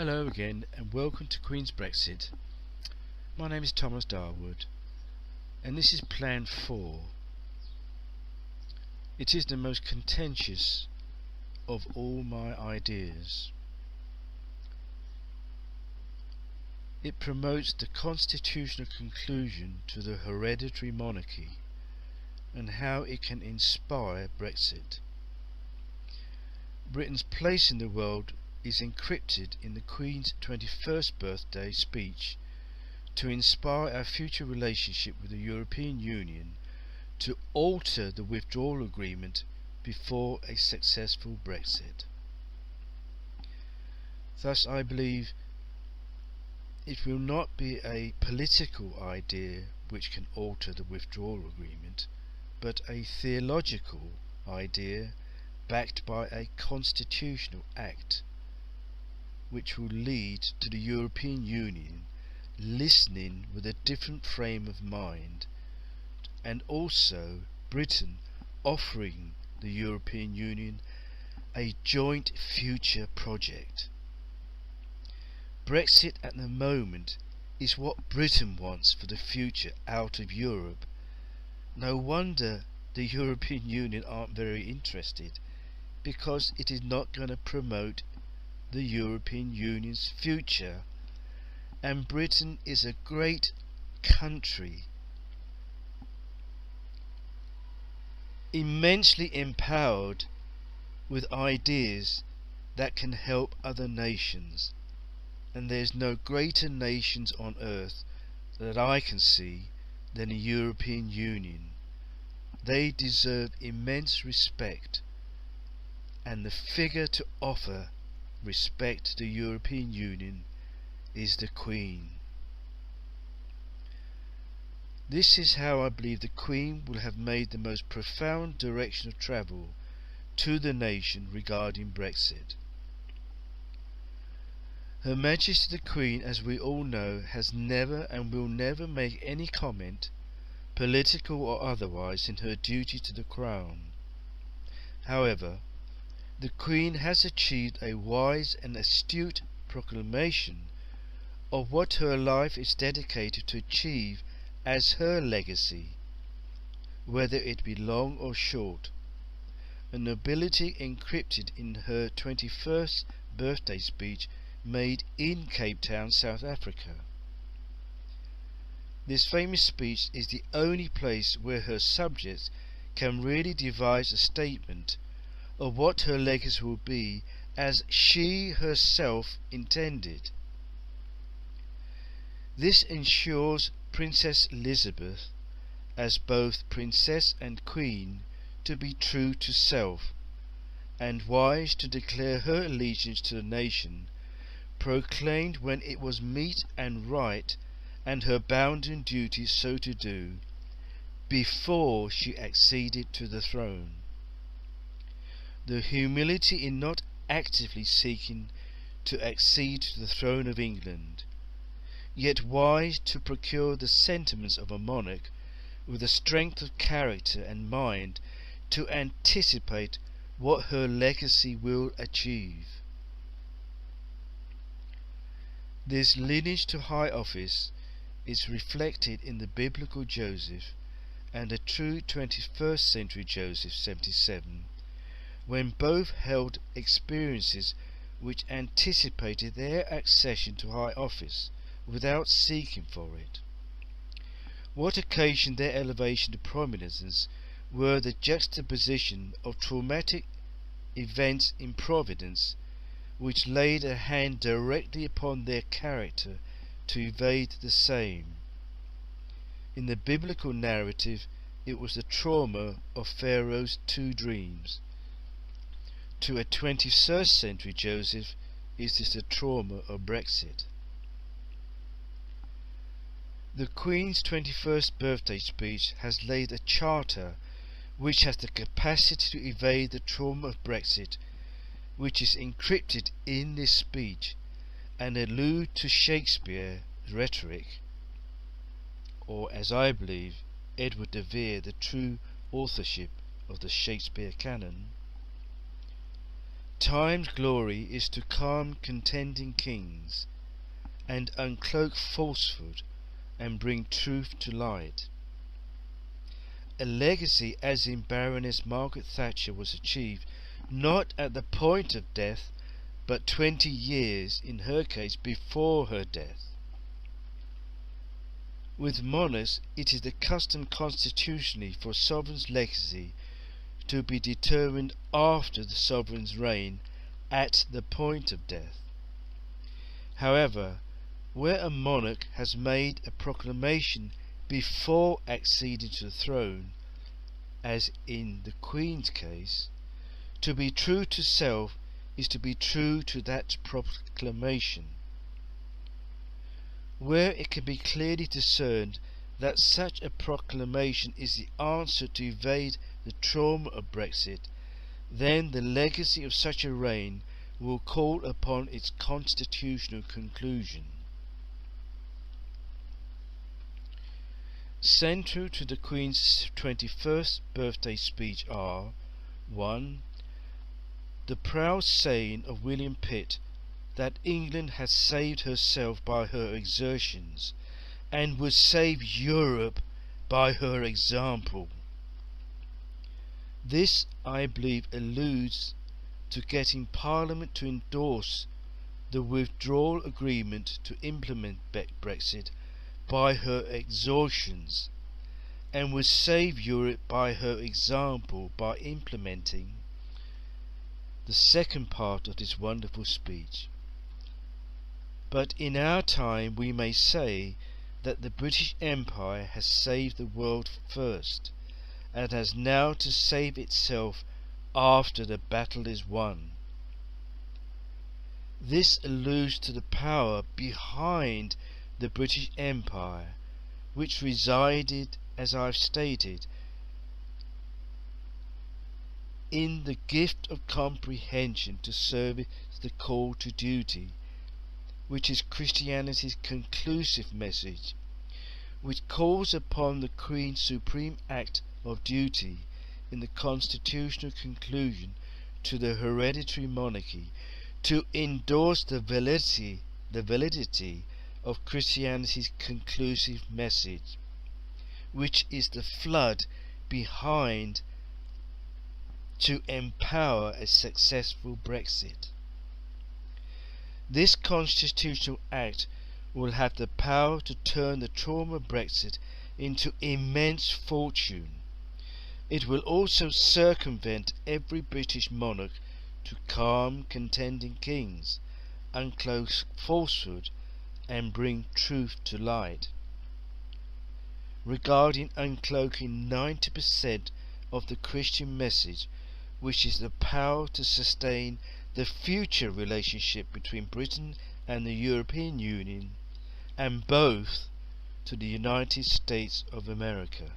Hello again and welcome to Queen's Brexit. My name is Thomas Darwood and this is Plan 4. It is the most contentious of all my ideas. It promotes the constitutional conclusion to the hereditary monarchy and how it can inspire Brexit. Britain's place in the world is encrypted in the Queen's 21st birthday speech to inspire our future relationship with the European Union to alter the withdrawal agreement before a successful Brexit. Thus I believe it will not be a political idea which can alter the withdrawal agreement, but a theological idea backed by a constitutional act which will lead to the European Union listening with a different frame of mind, and also Britain offering the European Union a joint future project. Brexit at the moment is what Britain wants for the future out of Europe. No wonder the European Union aren't very interested, because it is not going to promote the European Union's future, and Britain is a great country, immensely empowered with ideas that can help other nations, and there's no greater nations on earth that I can see than the European Union. They deserve immense respect, and the figure to offer respect to the European Union is the Queen. This is how I believe the Queen will have made the most profound direction of travel to the nation regarding Brexit. Her Majesty the Queen, as we all know, has never and will never make any comment, political or otherwise, in her duty to the Crown. However, the Queen has achieved a wise and astute proclamation of what her life is dedicated to achieve as her legacy, whether it be long or short, a nobility encrypted in her 21st birthday speech made in Cape Town, South Africa. This famous speech is the only place where her subjects can really devise a statement of what her legacy will be as she herself intended. This ensures Princess Elizabeth, as both Princess and Queen, to be true to self, and wise to declare her allegiance to the nation, proclaimed when it was meet and right, and her bounden duty so to do, before she acceded to the throne. The humility in not actively seeking to accede to the throne of England, yet wise to procure the sentiments of a monarch with a strength of character and mind to anticipate what her legacy will achieve. This lineage to high office is reflected in the biblical Joseph and the true 21st century Joseph 77, when both held experiences which anticipated their accession to high office without seeking for it. What occasioned their elevation to prominence were the juxtaposition of traumatic events in Providence, which laid a hand directly upon their character to evade the same. In the biblical narrative, it was the trauma of Pharaoh's 2 dreams. To a 21st century Joseph, is this the trauma of Brexit? The Queen's 21st birthday speech has laid a charter which has the capacity to evade the trauma of Brexit, which is encrypted in this speech, and allude to Shakespeare's rhetoric, or, as I believe, Edward de Vere, the true authorship of the Shakespeare canon. time's glory is to calm contending kings, and uncloak falsehood, and bring truth to light. A legacy as in Baroness Margaret Thatcher was achieved not at the point of death, but 20 years in her case before her death. With monarchs it is the custom constitutionally for sovereign's legacy to be determined after the sovereign's reign at the point of death. However, where a monarch has made a proclamation before acceding to the throne, as in the Queen's case, to be true to self is to be true to that proclamation. Where it can be clearly discerned that such a proclamation is the answer to evade the trauma of Brexit, then the legacy of such a reign will call upon its constitutional conclusion. Central to the Queen's 21st birthday speech are 1. The proud saying of William Pitt that England has saved herself by her exertions and would save Europe by her example. This, I believe, alludes to getting Parliament to endorse the withdrawal agreement to implement Brexit by her exertions, and would save Europe by her example by implementing the second part of this wonderful speech. But in our time we may say that the British Empire has saved the world first, and has now to save itself after the battle is won. This alludes to the power behind the British Empire, which resided, as I've stated, in the gift of comprehension to service the call to duty, which is Christianity's conclusive message, which calls upon the Queen's supreme act of duty in the constitutional conclusion to the hereditary monarchy to endorse the validity of Christianity's conclusive message, which is the flood behind to empower a successful Brexit. This constitutional act will have the power to turn the trauma of Brexit into immense fortune. It will also circumvent every British monarch to calm contending kings, uncloak falsehood, and bring truth to light. Regarding uncloaking 90% of the Christian message, which is the power to sustain the future relationship between Britain and the European Union, and both to the United States of America.